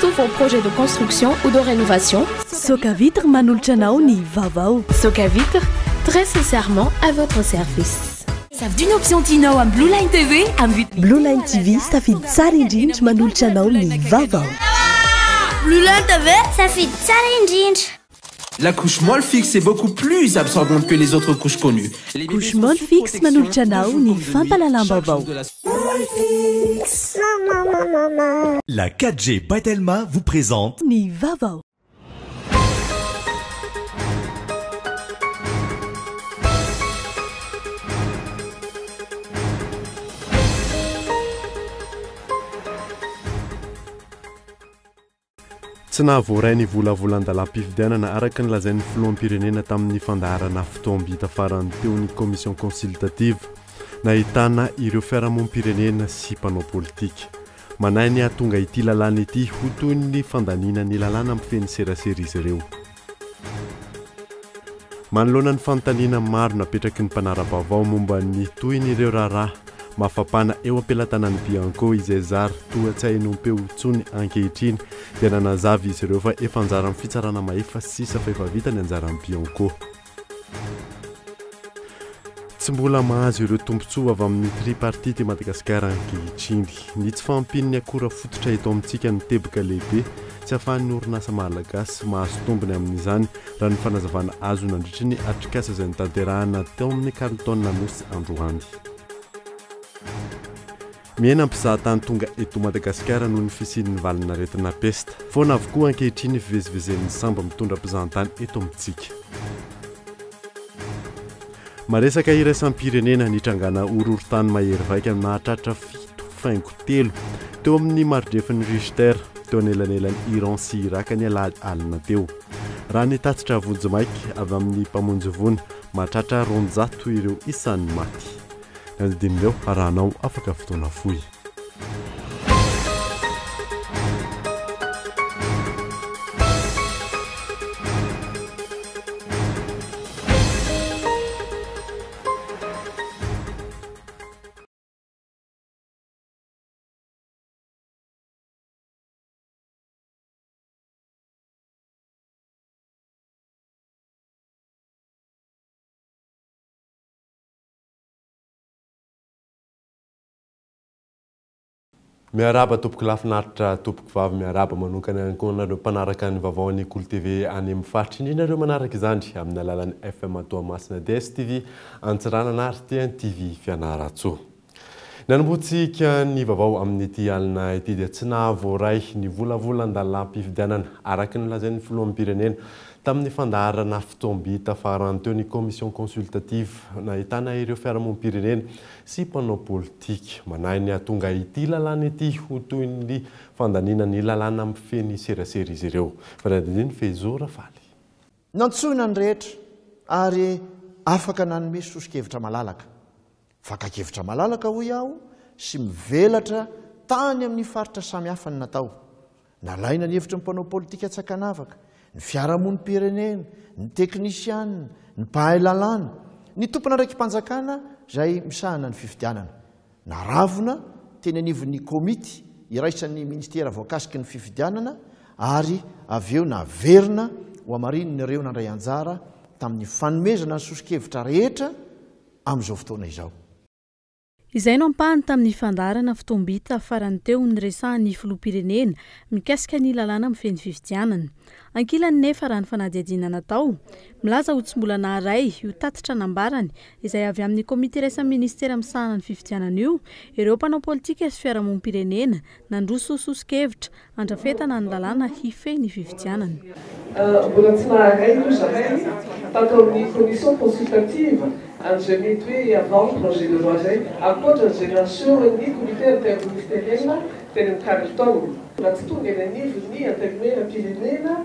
pour vos projets de construction ou de rénovation. Soka Vitre manolotra anao ny vaovao. Soka Vitre, très sincèrement à votre service. Savy d'une option Tinao am Blue Line TV am vidiny Blue Line TV safidy tsara indrindra manolotra anao ny vaovao. Blue Line TV safidy tsara indrindra. La couche molle fixe est beaucoup plus absorbante que les autres couches connues. Couche molle fixe manolotra anao ny fampalalam-baovao. La 4G Batelma vous présente Ny vaovao. Tsy nahavoray ny volavolan-dalam-pifidianana araka ny lazain'ny filoham-pirenena tamin'ny fandaharana fotoam-bita farany teo ny commission consultative nahitana ireo fiarahamonim-pirenena sy mpanao politika. Manahy ny ahatonga ity lalàna ity ho toy ny fandaniana ny lalàna amin'ny feny serasera izy ireo. Manoloana ny fanontaniana maro napetraky ny mpanara-baovao momba ny toy ny ireo raharaha mafapana eo am-pelantanan'ny Bianco izay zary toa tsy hainompeo tsony ankehitriny dia nanazava izy ireo fa efa anjara amin'ny fitsarana maefa sisa fa efa vita ny anjaran'ny Bianco. Tsy mbola mahazo ireo tombontsoa avy amin'ny tripartite Madagasikara ankehitriny. Ny tsy fampin'ny akora fototra eto amintsika ny teboka lehibe tsy ahafahan'ny orinasa malagasy mahazo tombony amin'izany raha ny fanazavana azo nandritry ny atrikasa izay nitanterahana teo amin'ny Carlton Nosy androany. Miaina mpizahatany tonga eto Madagasikara noho ny fisian'ny valinaretina pesta. Foana avokoa ankehitriny fivezivezen'ny samba mitondra mpizahatany eto amintsika. Maresaka iraisam-pirenena nitrangana orohorontany mahery vaika nahatratra 7.3 teo amin'ny mardrefin'ny Richter teo anelanelan'ny Iran sy Irak ny alahady alina teo. Raha ny tatitra vonjimaiky avy amin'ny mpamonjy mahatratra 200 ireo isan'ny maty. Dinireo arahanao afaka fotoana fohy. Miaraba tompoko lafinaritra tompoko vavy miaraba manokana ihany koa nareo mpanaraka ny vaovaon'ny Kolo TV any amin'ny faritra indrindra manaraka izany amin'ny alalan'ny FM Toamasina DSTV Antsiranana ary TNTV Fianaratsoa. Nanomboantsika ny vaovao amin'ny ity alina ity dia tsy nahavoray ny volavolan-dalam-pifidianana araka ny lazain'ny filoham-pirenena tamin'ny fandaharana fotoam-bita farany teo ny commission consultative nahitana ireo fiarahamonim-pirenena sy mpanao politika. Manahy ny ahatonga ity lalàna ity ho toy ny fandaniana ny lalàna amin'ny feny serasera izy ireo. Faradiny Fezora Faly. Nantsoina ny rehetra ary afaka nanome sosokevitra malalaka. Fakakevitra malalaka hoy aho sy mivelatra tany amin'ny faritra samihafa ny natao. Nalaina ny hevitra ny mpanao politika tsakanavaka, ny fiarahamonim-pirenena, ny teknisianina, ny mpahay lalàna, ny tompona raiki-panjakana izay misahana ny fifidianana. Naravona teny anivon'ny komity iraisan'ny ministera voakasiky ny fifidianana ary avy eo naverina ho amarininy ireo nandray anjara tamin'ny fanomezana ny sosokevitra rehetra amin'izao fotoana izao. Izay no ampahany tamin'ny fandaharana fotoam-bita farany teo ny resahan'ny filoham-pirenena mikasika ny lalàna amin'ny feny fifidianana. Ankilany nefa raha ny fanadihadiana natao, milaza ho tsy mbola naharay io tatitra nambarany izay avy amin'ny komite raisan'ny ministera misahana ny fifidianana io, ireo mpanao politika sy fiarahamonim-pirenena nandroso sosokevitra andrafetana ny lalàna hifehy ny fifidianana. Mbola tsy naharay io zahay tato amin'ny commission consultative an'izay mety hoe avant projet de loi zay ankoatra izay nasehoan'ny comité interministériel teny amin'ny Carlton. Raha tsy tonga eny anivon'ny antenimena-pirenena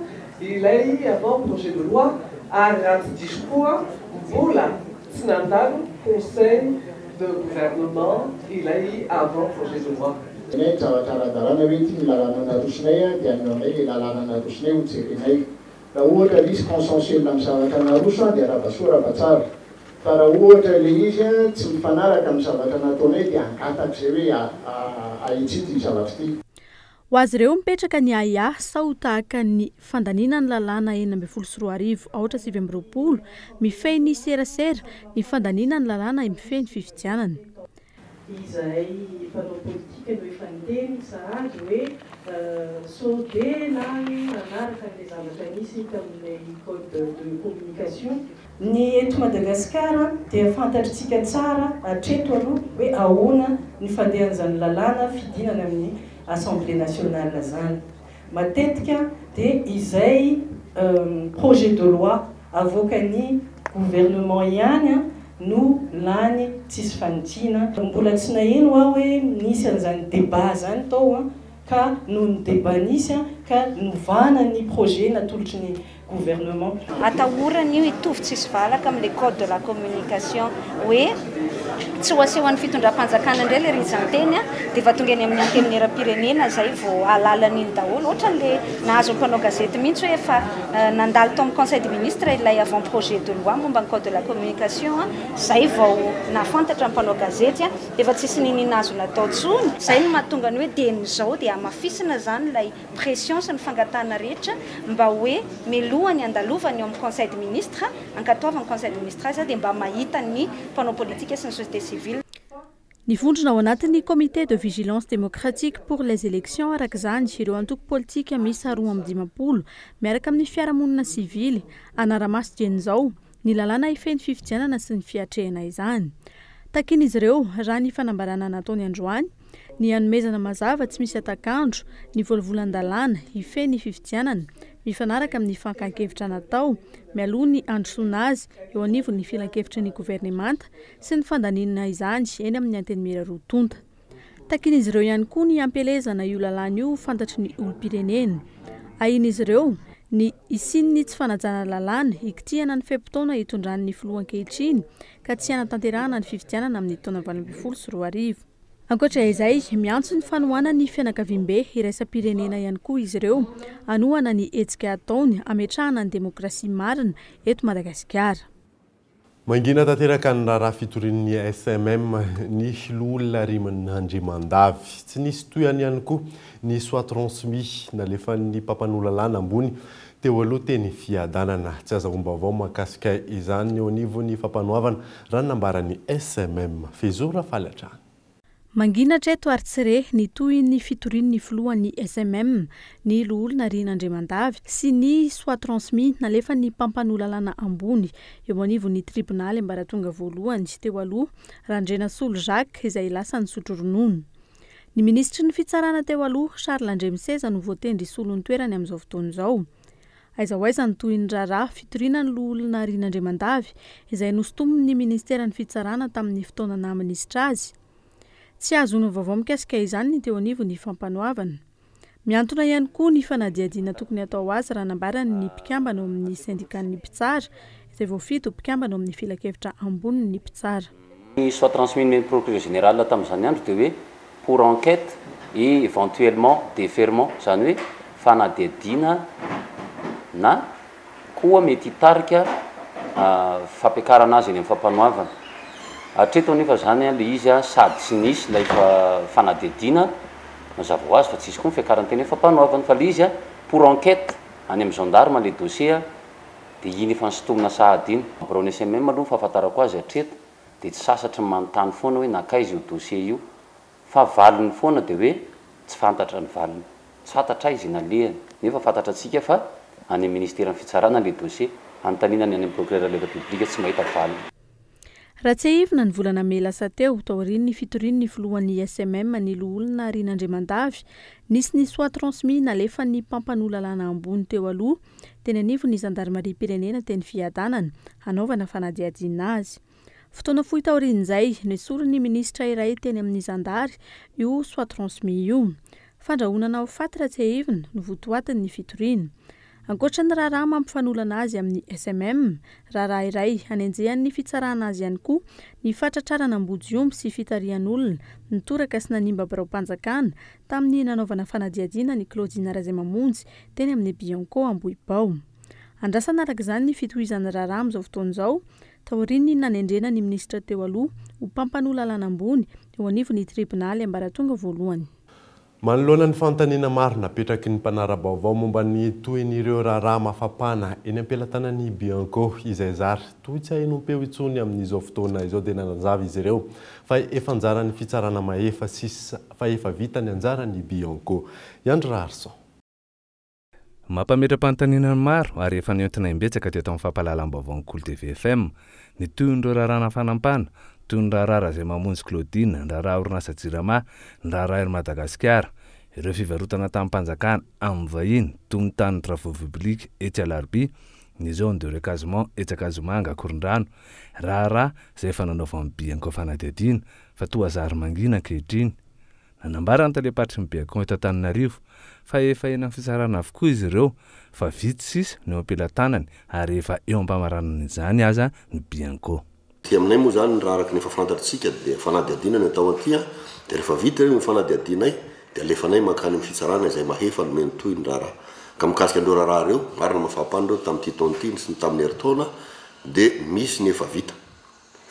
ilay avant projet de loi ary raha tsy diso koa mbola tsy nandalo conseil de gouvernement ilay avant projet de loi. Nay zavatra ara-dalàna hoe ity ny lalàna narosonay dia aminay le lalàna narosonay ho jerenay. Raha ohatra misy consensuel amin'ny zavatra naroso dia raha-basoa raha-batsara. Fa raha ohatra le izy tsy mifanaraka amin'ny zavatra nataonay dia angataka izay hoe ahitsito ny zavatra ity. ho azy ireo mipetraka ny aia sao tahaka ny fandaninany lalàna 4 aotra 7 mifehy ny serasera ny fandaninany lalàna mifehy ny fifidianana izay mpanao politika no efa niteny sahady hoe sodena manaraka ny zavatra nisy tamin'ilay code de communication ny eto Madagasikara dia fantatritsika tsara hatreto aloha hoe ahoana ny fandehan'izany lalàna fidinana amin'ny Assemblée nationale zany matetika dia izay projet de loi avoakany gouvernement ihany no lany tsisy fanitina mbola tsy naheno aho hoe nisy an'izany débat zany tao ka no ny débat nisy ka novana ny projet natolotry ny gouvernement atahorany io hitovy tsisy valaka amin'ny code de la communication hoe tsy ho aseho an'ny fitondram-panjakana indray le rizanteny dia va tonga any amin'ny anteniny era-pirenena zay vao alalan'iny daholo ohatran'le nahazo mpanao gazety mihitsy hoe efa nandalo tao amin'ny conseil des ministres ilay avant projet de loi momba ny code de la communication zay vao nafantatra mpanao gazety dia efa tsisy ninina azo natao tsony zay no mahatonga ny hoe dian'izao dia hamafisina zany ilay pression sy ny fangatahana rehetra mba hoe melohany andalovany eo amin'ny conseil des ministres ankatoavany conseil des ministres azy dia mba mahita ny mpanao politika sy ny société civile. Nivondrona ao anatin'ny comité de vigilance démocratique pour les élections araka izany ireo antoko politika misy 12 miaraka amin'ny fiarahamonina sivily anaramaso dian'izao ny lalàna ifehy ny fifidianana sy ny fiatrehana izany. Takin'izy ireo raha ny fanambarana nataony androany ny hanomezana mazava tsy misy atakandro ny volavolan-dalàna ifehy ny fifidianana mifanaraka amin'ny fankankevitra natao mialoha ny androsoana azy eo anivony ny filan-kevitra ny gouvernemanta sy ny fandaninana izany eny amin'ny antenimera rotonta. Takin'izy ireo ihany koa ny ampelezana io lalàna io fantatry ny olom-pirenena. Ahin'izy ireo ny isin'ny tsy fanajana lalàna ikitiana ny fepitaona hitondran'ny filohan-kehitriny ka tsy hanatanterahana ny fifidianana amin'ny taona 2024. Ankoatra izay miantso ny fanohana ny fianakaviam-be iraisam-pirenena ihany koa izy ireo anohana ny hetsika ataony ametrahana ny demokrasia marina eto Madagasikara. Mangina tanteraka ny raharaha fitorian'ny SMM ny olona rimany Andrimandavy tsy nisy toyany ihany koa ny soit transmis nalefan'ny mpampanolalàna ambony teo aloha teny fiadanana tsy azahoam-baovao mahakasika izany eo anivon'ny fampanoavana raha nambaran'ny SMM Fezora Falatra. Manginatra eto Artsire ny toy ny fitorian'ny filohan'ny SMM ny olona Rinandrimandavy sy ny soit transmis nalefan'ny mpampanolalàna ambony eo anivon'ny tribunal ambaratonga voalohany teo aloha Randrenasolo Jacques izay lasa nisotro ronono. Ny ministry ny fitsarana teo aloha Charles Andremiseza no voatendry solon'ny toerany amin'izao fotoana izao. Aiza ho aiza ny toy ny raharaha fitorinan'ny olona Rinandrimandavy izay nosotomin'ny ministeran'ny fitsarana tamin'ny fotoana naministra azy. Tsy azono vaovao mikasika izany ny teo anivon'ny fampanoavana. Miantona ihany koa ny fanadiadiana tokony atao azy raha nambarany ny mpikambana ao amin'ny syndicat-ny mpitsara izay voafito mpikambana ao amin'ny filan-kevitra ambonin'ny mpitsara. Ny soit transmis ny procureur général tamin'izany andro dia hoe pour enquête et éventuellement déferment zany hoe fanadiadiana na koa mety hitarika fampiakarana azy eny amin'ny fampanoavana. Hatreto nefa zany le izy sady tsy nisy ilay fanadiadiana mazava ho azy fa tsisy koa ny fiakarany teny fampanoavana fa le izy pour enquête any amin'ny gendarme le dossier dia iny efa nysotomina sahady iny. Barony SMM aloha fahafantarako azy hatreto dia tsy sasatra manontany foana hoe nakaizy io dossier io fa valiny foana dia hoe tsy fantatra ny valiny tsy fantatra izy nalehany nefa fantatra antsika fa any amin'ny ministeran'ny fitsarana le dossier anotaninany any amin'ny procureur de la République tsy mahita valiny. Raha tsy ahivina ny volana May lasa teo taorian'ny fitorin'ny filohan'ny SMM ny olona Rinandrimandavy nisy ny soit transmis nalefan'ny mpampanolalàna ambony teo aloha teny anivon'ny gendarmerie pirenena teny fiadanana hanaovana fanadiadiana azy. Fotoana fohy taorian'izay nesoriny ministra iray teny amin'ny zandary io soit transmis io. Fandrahonana ho faty raha tsy ahivina no votoatiny ny fitoriana. Ankoatra ny raharaha mampifanolana azy amin'ny SMM, raharaha iray hanenjehan'ny fitsarana azy ihany koa ny fatratrarana ambodiomby sy fitarian'olona nitoraka sy nanimba barao-panjakana tamin'ny nanaovana fanadiadiana ny Claudine Razimamonjy teny amin'ny Bianco Ambohibao. Andrasana araka izany ny fitohizan'ny raharaha amin'izao fotoana izao, taorian'ny nanendrena ny ministra teo aloha ho mpampanolalàna ambony eo anivon'ny tribunaly ambaratonga voalohany. manoloana ny fanontaniana maro napetraky ny mpanara-baovao momba ny toen'ireo raharaha mafapana eny am-pelatanan'ny Bianco izay zary toy tsy hainompeo itsony amin'izao fotoana izao dia nanazava izy ireo fa efa anjarany fitsarana maefa fa efa vita ny anjarany Bianco. Andro Arson. Mampametra-panontaniana maro ary efa nentina imbetsaka teto amin'ny fampahalalam-baovao ny Cool TV FM ny toin'ireo raharaha fanampana toy ny raharaha izay mamonjy Claudine, ny raharaha orinasa Jirama, ny raharaha Madagasikara, ireo fivarotana tamin'ny mpanjakana amin'ny vahiny toy ny tany travaux publics etsy Alarby, ny zone de recasement etsy Akazomanga Korondrano, raharaha izay efa nanaova amin'ny Bianco fanadihadiana fa toa zary mangina ankehitriny. Nanambara ny taleparitry ny Bianco eto Antananarivo fa efa eny amin'ny fitsarana avokoa izy ireo fa vitsy sisa ny eo am-pelatanany ary efa eo am-pamaranana izany aza ny Bianco. Ty aminay moa zany raha araky ny fantatritsika dia fanadihadiana ny atao aty dia rehefa vita ny fanadihadianay dia alefanay makany amin'ny fitsarana izay mahefa no meny toy ny raharaha. Ka mikasika andreo raharaha reo marina mafapana reo tamin'ity taon'ity sy ny tamin'ny heritaona dia misy ny efa vita.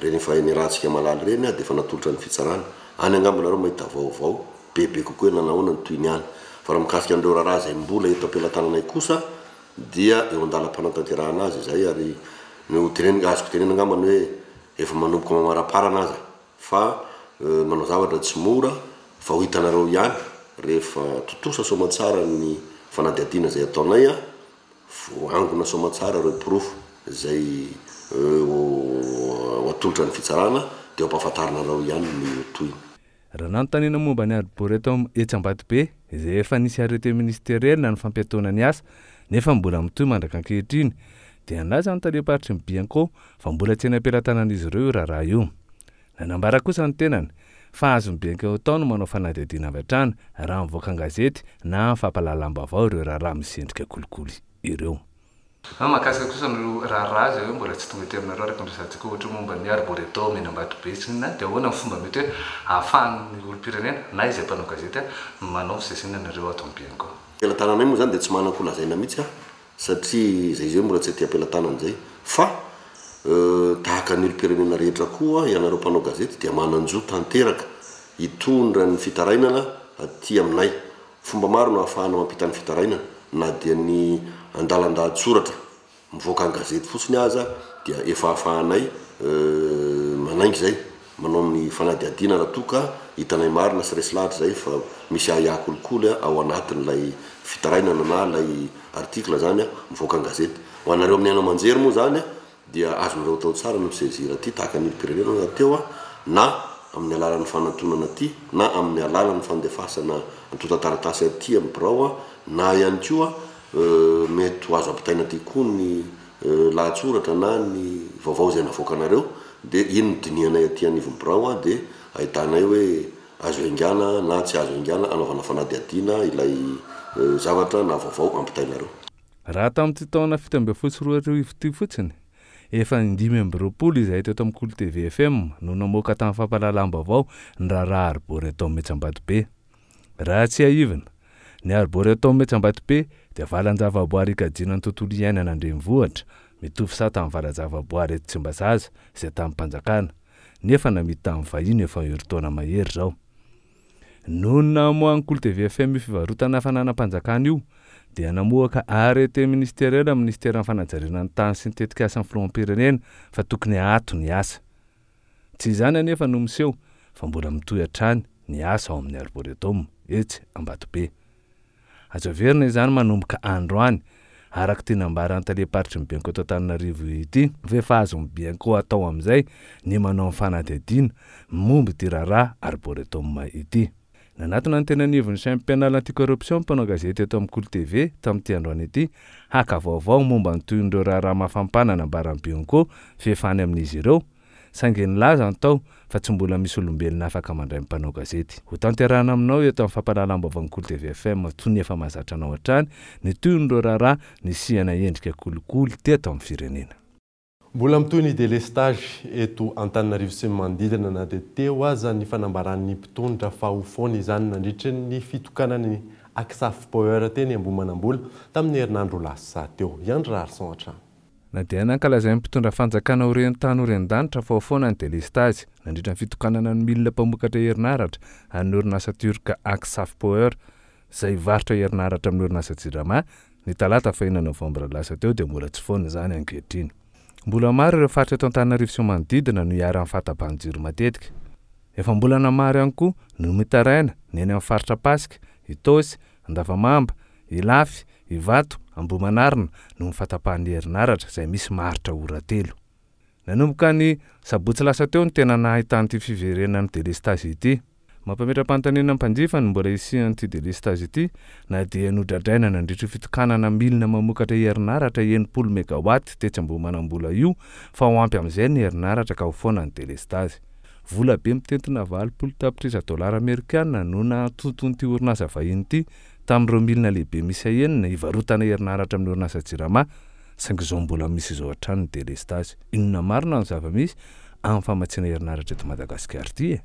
Reny efa ny rahantsika malaly reny dia efa natolotra ny fitsarana. Any angambonareo mahita vaovao bebe kokoa nanahoana ny toy ny any. Fa raha mikasika andreo raharaha izay mbola eto am-pelatananay kosa dia eo andalam-panatanterahana azy izay ary azoko tenena angambany hoe efa manomboka mamaraparana aza fa manao zavatra tsy mora fa ho hitanareo ihany rehefa totosa somatsara ny fanadihadiana izay ataonay angona somatsara reo pirofo izay atolotra ny fitsarana dia ampahafantarinareo ihany ny toy. Raha nanontaniana momba ny arboreto etsy Ambatobe izay efa nisy arrêté ministériel na ny fampiatoana ny asa nefa mbola mitoy mandraka ankehitriny dia nalaza ny taleparitry ny Bianco fa mbola tsy eny am-pelatanan'izy ireo raharaha io. Nanambara kosa ny tenany fa azo ny Bianco tao no manao fanadihadiana avy hatrany raha mivoaka an-gazety na fampahalalam-baovao ireo raharaha misendrika kolikoly ireo. Makasika kosa ny raharaha zay mbola tsy tonga teo aminareo araka miresantsika ohatra momba ny arboreto mena Ambatobe sy na dia ahoana ny fomba mety hoe ahafahan'ny olom-pirenena na izay mpanao gazety manao sesina nareo ato amin'ny Bianco. Pelatananay moa zany dia tsy manako lazaina mihitsy satria izay izay mbola tsy aty am-pelatanana izay fa tahaka ny olom-pirenena rehetra koa ianareo mpanao gazety dia mananjo tanteraka hitondra ny fitarainana aty aminay. Fomba maro no ahafahana mampita ny fitarainana na dia ny andalandahady soratra mivoaka ny gazety fotsiny aza dia efa ahafahanay manaingy zay manao amin'ny fanadihadiana raha toka hitanay marina sy resy lahatra zay fa misy ahiakolikoly ao anatin'ilay fitarainana na lay artikla zany mivoaka ny gazety. Ho anareo amin'ny ana manjery moa zany dia azonareo tao tsara no sezira aty tahaka ny olom-pirenena teo na amin'ny alalan'ny fanantonana aty na amin'ny alalan'ny fandefasana antota-taratasy aty amin'ny birao na ihany koa mety ho azo ampitaina aty koa ny lahatsoratra na ny vaovao izay navoaka anareo dia iny ny dinianay aty anivon'ny birao dia ahitanay hoe azo haingana na tsy azo haingana anaovana fanadihadiana ilay zavatra na vaovao ampitainareo. Raha tamin'ity taona 7 fotsiny efa 5 izay teto amin'ny Cool TV FM no namoaka tamin'ny fampahalalam-baovao ny raharaha arboreto metsy Ambatobe. Raha tsy haivina ny arboreto metsy Ambatobe dia valan-javaboary ikajiana ny tontolo iainana andrenivohitra mitovy sa tamin'ny valan-javaboary eto Tsimbazaza izay tamin'ny mpanjakana nefa namity tamin'ny vahiny efa heritaona mahery zao. Noho namoahan'ny Cool TV FM io fivarotana fananam-panjakana io dia namoaka arrêté ministériel amin'ny ministèran'ny fanajariana ny tany sy ny tetikasan'ny filoham-pirenena fa tokony ato ny asa. Tsy izany anefa no miseho fa mbola mitohy hatrany ny asa ao amin'ny arboreto etsy Ambatobe. Azo averina izany manomboka andro any araka ty nambaran'ny taleparitry ny Bianco eto Antananarivo ity efa azo ny Bianco atao amin'izay ny manao ny fanadihadiana momba ity raharaha arboreto ity. Nanatona ny tenanivon'ny championnat anti-corruption mpanao gazety eto amin'ny Cool TV tamin'ity androany ity haka vaovao momba ny toin'ireo raharaha mafampana nambaran'ny Bianco fefany amin'izy ireo saingy nilaza ny tao fa tsy mbola misy olombelona afaka mandray mpanao gazety. Ho tanterahana aminao eto amin'ny fampahalalam-baovao ny Cool TV FM toy ny efa mahazatra anao hatrany ny toin'ireo raharaha nisihana endrika kolikoly teto amin'ny firenena. Mbola mitoy ny délestage eto Antananarivo sy manodidina na dia teo aza ny fanambaran'ny mpitondra fahofoana izany nandritra ny fitokanany Aksaf Power teny Ambohimanambola tamin'ny herinandro lasa teo. Andro Arson hatrany. na dia nankalazay mpitondra fanjakana orentany orendanitra fa foana ny delestazy nandritra ny fitokanana ny milina mpamokatra herinaratra any orinasa turka Aksaf Power izay varotra herinaratra amin'ny orinasa Jirama ny talata 4 Novambra lasa teo dia mbola tsy foana izany ankehitriny. Mbola maro ireo faritra eto Antananarivo sy manodidina no hiara amin'ny fahatapahan-jiro matetika. Efa mbola namary ihany koa no mitaraina ny eny amin'ny faritra Pasika, Itosy, Andavamamba, Ilafy, Ivato, Ambohimanarina no mifatapahan'ny herinaratra izay misy maritra oratelo. Nanomboka ny sabotsy lasa teo ny tena nahitany ity fiverenany delestazy ity. Mampametram-panontaniana mpanjifa ny mbola isian'ity delestazy ity na dia nodradraina nandritra fitokanana milina mamokatra herinaratra 80 megawatt tetsy Ambohimanambola io fa ho ampy amin'izay ny herinaratra ka ho foana ny delestazy. Vola be mitentina $20 Amerikana no natoton'ity orinasa vahiny ity tamin'ireo milina lehibe misy enina ivarotana herinaratra amin'ny orinasa Jirama saingy izao mbola misy izao hatrany ny delestazy. Inona marina ny zava-misy amin'ny famatsiana herinaratra eto Madagasikara ity e?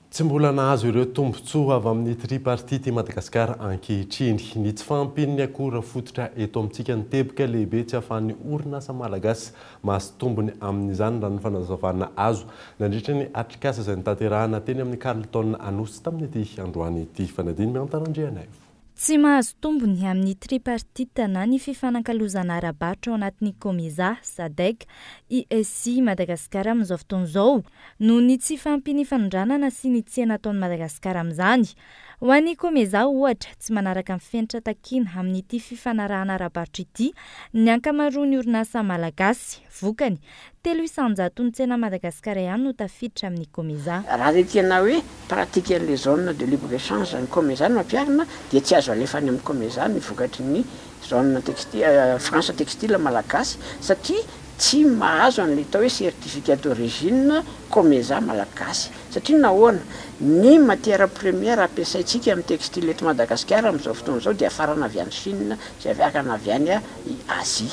Tsy mbola nahazo ireo tombontsoa avy amin'ny tripartite Madagasikara ankehitriny. Ny tsy fahampian'ny akora fototra eto amintsika ny teboka lehibe tsy ahafahan'ny orinasa malagasy mahasy tombony amin'izany raha ny fanazavana azo nandritra ny atrikasa izay nitanterahana teny amin'ny Carleton Anosy tamin'ny ity androany ity. Fanadiny miantarandriana io. Tsy mahazo tombony amin'ny tripartite na ny fifanankalozana ara-barotra ao anatin'ny COMESA, SADC, ISI Madagasikara amin'izao fotoana izao noho ny tsy fahampiany fanondranana sy ny tsena ataon'i Madagasikara amin'izany. Ho an'ny COMESA ohatra tsy manaraka amin'ny fenitra takiana amin'ity fifanarahana ara-barotra ity ny ankamaroan'ny orinasa malagasy, vokany 300 ny tsena Madagasikara ihany no tafiditra amin'ny COMESA. Raha zay tena hoe pratique les zones de libre-échange ny COMESA no mampiarina dia tsy azo alefany amin'ny COMESA ny vokatry ny zone textile France textile malagasy satria tsy mahazo an'ilay atao hoe certificat d'origine COMESA malagasy satria nahoana ny matière première ampiasaintsika amin'ny textile eto Madagasikara amin'izao fotoana izao dia afarana avy any Chine sy afarana avy any Asie.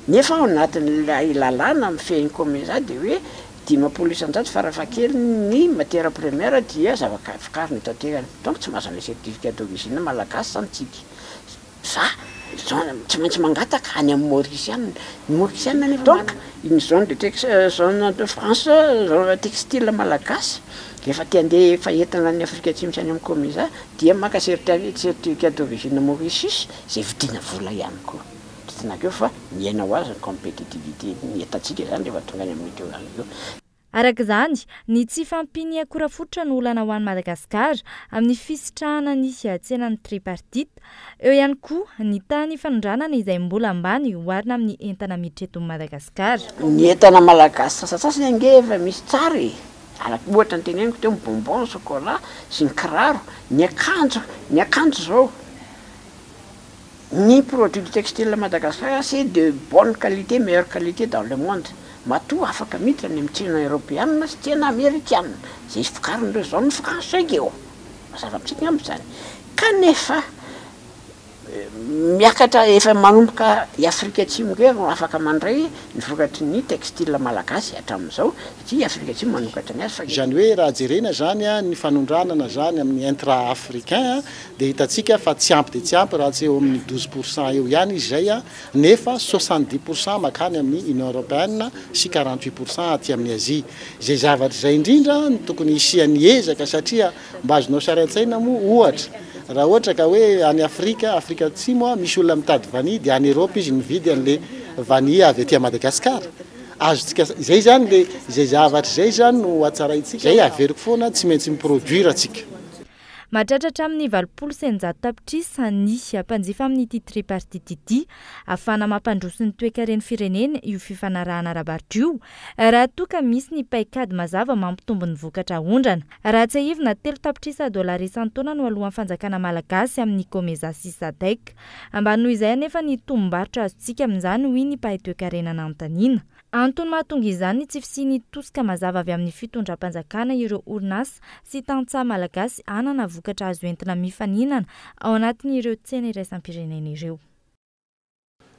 Nefa ao anatin'ilay lalàna mifehy COMESA dia hoe 500 farafahakeliny ny matière première dia zava-kafikariny eto an-toerana. Donc tsy mahazo an'ilay certificat d'origine malagasy santsika. Tsy maintsy mangataka any amin'ny Mauritiana. Mauritiana ny donc une zone de France textile malagasy rehefa tia andeha fahetana ny Afrika Atsimo sy any amin'ny COMESA dia maka certificat d'origine Mauritius izay vidiana vola ihany koa. Tinakeo fa miaina ho azy ny compétitivité ny etantsika izany rehefa tonga any amin'ny toerana io. Araka izany, ny tsy fampiny akora fototra no olana ho an'i Madagasikara amin'ny fisitrahana ny tsenan'ny tripartite. Eo ihany koa ny tany fanondranana izay mbola ambany oharina amin'ny entana miditra eto Madagasikara. Ny entana malagasy sasasasany angeva misy tsara e. Ohatra ny teneniko teo bonbon, chocolat sy ny kiraro, ny akanjo zao. Ny produits du textile Madagascar c'est de bonne qualité, meilleure qualité dans le monde. Matoa afaka miditra ny amin'ny tsena européenne sy tsena américaine. Izay fokarin'ireo zao ny français eo. Mazava amintsika amin'izany. Kanefa miakatra efa manomboka i Afrika Atsimo no afaka mandray ny vokatry ny textile malagasy hatramin'izao satria Afrika Atsimo manokatra ny azy. Izany hoe raha jerena zany ny fanondranana zany amin'ny intra-africain dia hitantsika fa tsy ampy dia tsy ampy raha tsy eo amin'ny 12% eo ihany izy zay nefa 70% makany amin'ny Union européenne sy 48% aty amin'ny Asie. Izay zavatra izay indrindra no tokony isian'ny ezaka satria mba azonao sary-an-tsaina moa ohatra. Raha ohatra ka hoe any Afrika Atsimo misy olona mitady vanille dia any Europe izy mividy an'ilay vanille avy aty Madagasikara. Azontsika izay zany le izay zavatra izay zany no hatsaraintsika. Izay averiko foana tsy maintsy miproduire atsika. Mahatratra amin'ny 700 tapitrisa ny mpanjifa amin'ity tripartite ity ahafana mampandroso ny toe-karen'ny firenena io fifanarahana ara-barotra io raha toa ka misy ny paikady mazava mampitombo ny vokatra ondrana. Raha tsy ahivina $3 isan-taona no alohan'ny fanjakana malagasy amin'ny COMESA sy SADC. Ambany noho izay anefa ny tombom-barotra azontsika amin'izany hoy ny mpahay toe-karenana anontaniana. Antony mahatonga izany tsy fisiany tosika mazava avy amin'ny fitondram-panjakana ireo orinasa sy tantsaha malagasy anana vokatra azo entina mifaninana ao anatin'ireo tsena iraisam-pirenena ireo.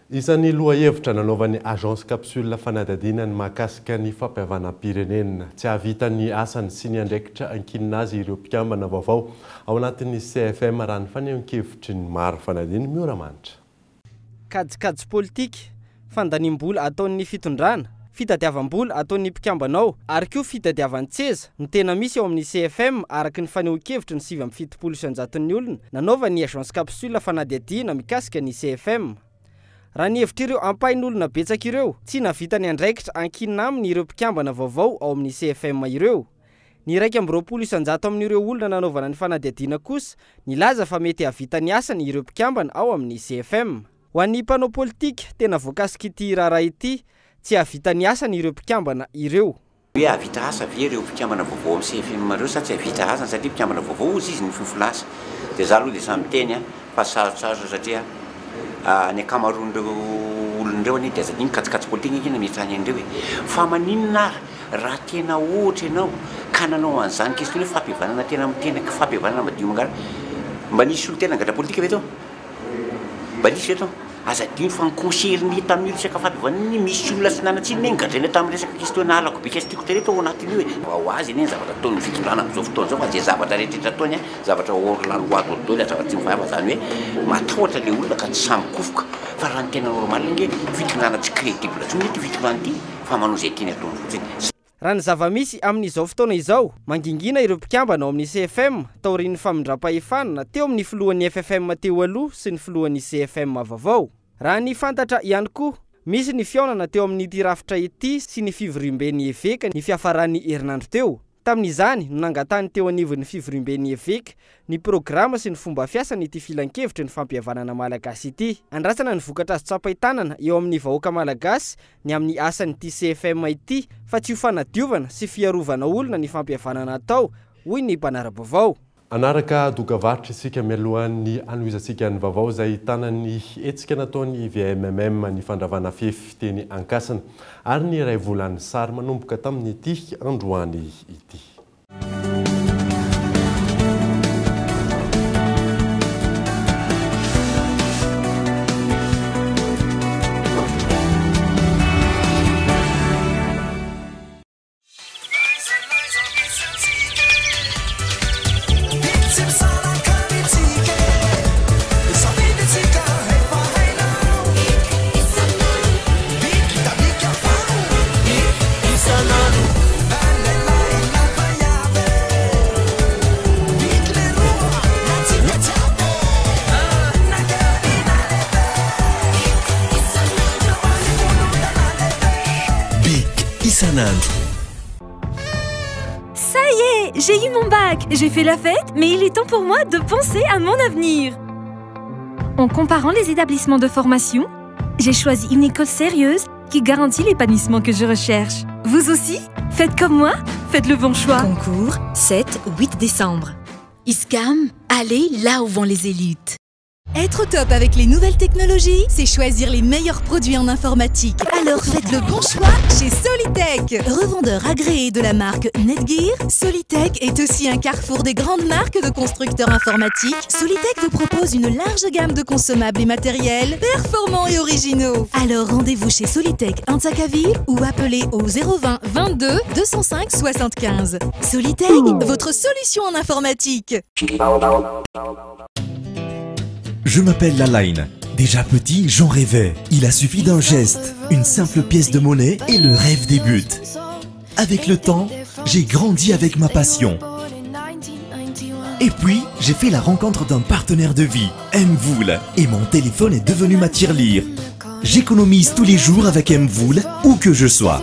Isan'ny lohahevitra nanaovan'ny agence capsule fanadadiana ny mahakasika ny fampihavanam-pirenena. Tsy hahavitany asany sy ny andraikitra ankininazy ireo mpikambana vaovao ao anatin'ny CFM raha ny fanehoan-kevitry ny maro fanadiny miora manitra. Kajikajy politika fandanimbola ataon'ny fitondrana, fitadiavam-bola ataon'ny mpikambanao, ary koa fitadiavan-tseza no tena misy eo amin'ny CFM araky ny faneho-kevitry ny 770 olona nanaova ny agence capsule fanadihadiana mikasika ny CFM. Raha ny hevitra ireo ampain'olona betsaka ireo, tsy navitany andraikitra ankinina aminy ireo mpikambana vaovao ao amin'ny CFM ireo. Ny 120 amin'ireo olona nanaovana ny fanadihadiana kosa nilaza fa mety havitany asany ireo mpikambana ao amin'ny CFM. Ho an'ny mpanao politika tena voakasika ity raharaha ity, tsy havitany asany ireo mpikambana ireo. Hoe havita asa ve ireo mpikambana vaovao amin'ny CFM ireo sa tsy havita asany satria mpikambana vaovao ozy izy ny fifolasa. Dia za aloha dia samy teny fa sarotsaro satria ny akamaroan'ireo olon'ireo ani dia azadiny katsikatsi politika iny mitrany an'ireo hoe fa maninona raha tena ohatra ianao ka nanao an'izany question hoe fampihavanana tena mitena fampihavanana madio mangara mba nisy olo tena angatra politika ve tao mba nisy ve tao azadiny fa niconcerny tamin'io resaka fampihavanana misy olona sy nanatsiny ngadraina tamin'ny resaka question alako be kestikotreto ao anatin'io hoe ho azy eny zavatra ataony fitondrana amin'izao fotoana zao fa zay zavatra rehetrarehetra ataony zavatra orlanoato dôly zavatra tsy mivava zany hoe matahotra le olona ka tsy samy kofoka fa raha ny tena normal nge fitondrana tsy crédible tsy mety fitondrana ity fa manao zay tiany ataony fotsiny. Raha ny zava-misy amin'izao fotoana izao, mangingina ireo mpikambana ao amin'ny CFM taorian'ny famindram-pahefanana teo amin'ny filohan'ny FFM teo aloha sy ny filohan'ny CFM vaovao. Raha ny fantatra ihany koa, misy ny fiaonana teo amin'ity rafitra ity sy ny fivorimben'ny eveka ny fiafaran'ny herinandro teo. Tamin'izany no nangatany teo anivon'ny fivorimben'ny eveka ny programa sy ny fomba fiasany ity filan-kevitry ny fampihavanana malagasy ity. Andrasana ny vokatra azo tsapahitanana eo amin'ny vahoaka malagasy ny amin'ny asan'ity CFM ity fa tsy ho fanadiovana sy fiarovana olona ny fampihavanana atao, hoy ny mpanara-baovao. Anaraka dokavarotra isika mialohan'ny anoizantsika ny vaovao izay tanany etsika nataony VMMM ny fandravana fefy teny ankasana ary ny iray volan'ny sary manomboka tamin'ny ity androany ity. Ça y est, j'ai eu mon bac. J'ai fait la fête, mais il est temps pour moi de penser à mon avenir. En comparant les établissements de formation, j'ai choisi une école sérieuse qui garantit l'épanouissement que je recherche. Vous aussi? Faites comme moi, faites le bon choix. Concours 7-8 décembre. ISCAM, allez là où vont les élites. Être au top avec les nouvelles technologies, c'est choisir les meilleurs produits en informatique. Alors faites le bon choix chez Solitech. Revendeur agréé de la marque Netgear, Solitech est aussi un carrefour des grandes marques de constructeurs informatiques. Solitech vous propose une large gamme de consommables et matériels performants et originaux. Alors rendez-vous chez Solitech Antakaville ou appelez au 020 22 205 75. Solitech, votre solution en informatique. Je m'appelle Lalaine. Déjà petit, j'en rêvais. Il a suffi d'un geste, une simple pièce de monnaie et le rêve débute. Avec le temps, j'ai grandi avec ma passion. Et puis, j'ai fait la rencontre d'un partenaire de vie, Mvoul, et mon téléphone est devenu ma tirelire. J'économise tous les jours avec Mvoul, où que je sois.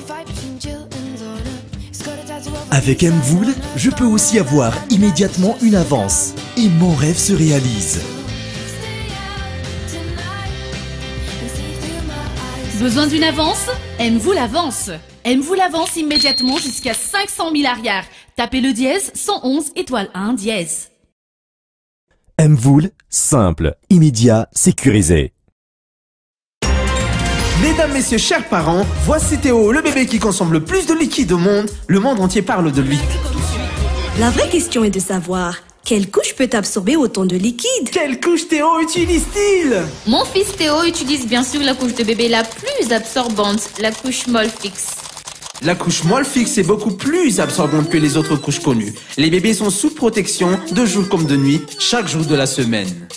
Avec Mvoul, je peux aussi avoir immédiatement une avance. Et mon rêve se réalise. Besoin d'une avance? Mvoul avance. Mvoul avance immédiatement jusqu'à 500 000 arrières. Tapez le dièse 111 étoile 1 dièse. Mvoul, simple, immédiat, sécurisé. Mesdames, messieurs, chers parents, voici Théo, le bébé qui consomme le plus de liquide au monde. Le monde entier parle de lui. La vraie question est de savoir, quelle couche peut absorber autant de liquide? Quelle couche Théo utilise-t-il? Mon fils Théo utilise bien sûr la couche de bébé la plus absorbante, la couche Molfix. La couche Molfix est beaucoup plus absorbante que les autres couches connues. Les bébés sont sous protection de jour comme de nuit, chaque jour de la semaine.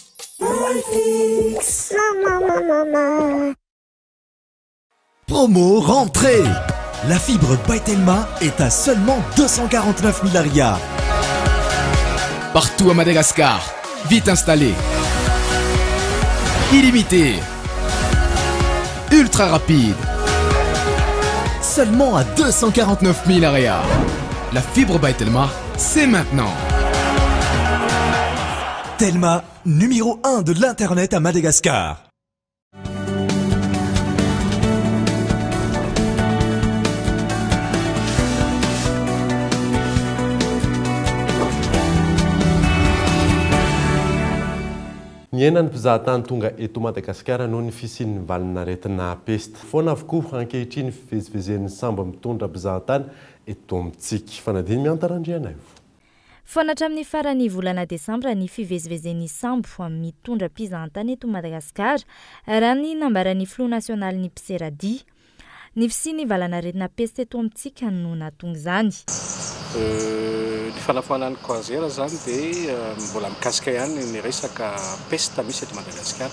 Molfix. Maman. Promo rentrée. La fibre by Telma est à seulement 249 000 arias. Partout à Madagascar, vite installé. Illimité. Ultra rapide. Seulement à 249 000 arias. La fibre by Telma, c'est maintenant. Telma, numéro 1 de l'Internet à Madagascar. Ny enany mpizahatany tonga eto Madagasikara noho ny fisian'ny valinaretina peste. Foana avokoa ankehitriny fivezivezen'ny sambo mitondra mpizahatany eto amintsika. Fanadiny miantarandriana io. Foana hatramin'ny farany volana Desambra ny fivezivezen'ny sambo mitondra mpizahatany eto Madagasikara raha ny nambaran'ny Flot National ny Pseradi. Ny fisian'ny valanaretina peste eto amintsika no nahatonga izany. Ny fanafoanan'ny croisière zany dia mbola mikasika ihany ny resaka peste misy eto Madagasikara.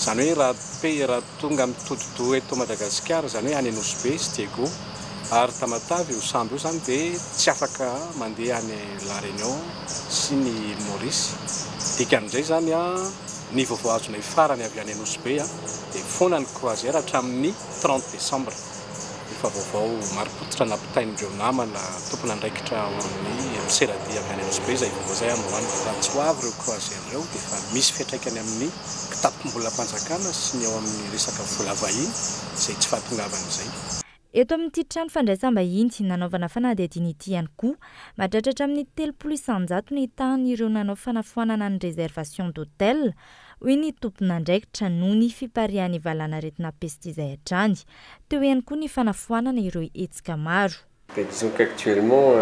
Zany hoe raha tonga mitodi-doha eto Madagasikara, zany hoe any Anosy sy Diego ary Tamatavy io sambo io zany dia tsy afaka mandeha any La Réunion sy ny Maurice. Dikan'izay zany ny vaovao azonay farany avy any Anosy dia fonan'ny croisière hatramin'ny 30 décembre. Efa vaovao maro-potitra nampitain'ireo namana tompona andraikitra ao amin'ny Pseradi avy any Anosy izay vaovao zay amoany raha tsy ho avy ireo croisière ireo dia efa misy fiantraikany amin'ny kitapo-mbola mpanjakana sy ny ao amin'ny resaka vola vahiny izay tsy fahatongavan'izay. Eto amin'ity trano fandraisam-bahiny nanaovana fanadihadiana ity ihany koa, mahatratra amin'ny 300 ny tahan'ireo nanao fanafoanana ny réservation d'hôtel hoy ny tompon'andraikitra noho ny fiparihan'ny valanaretina peste izay hatrany. Teo ihany koa ny fanafoanana ireo hetsika maro. Disons qu'actuellement,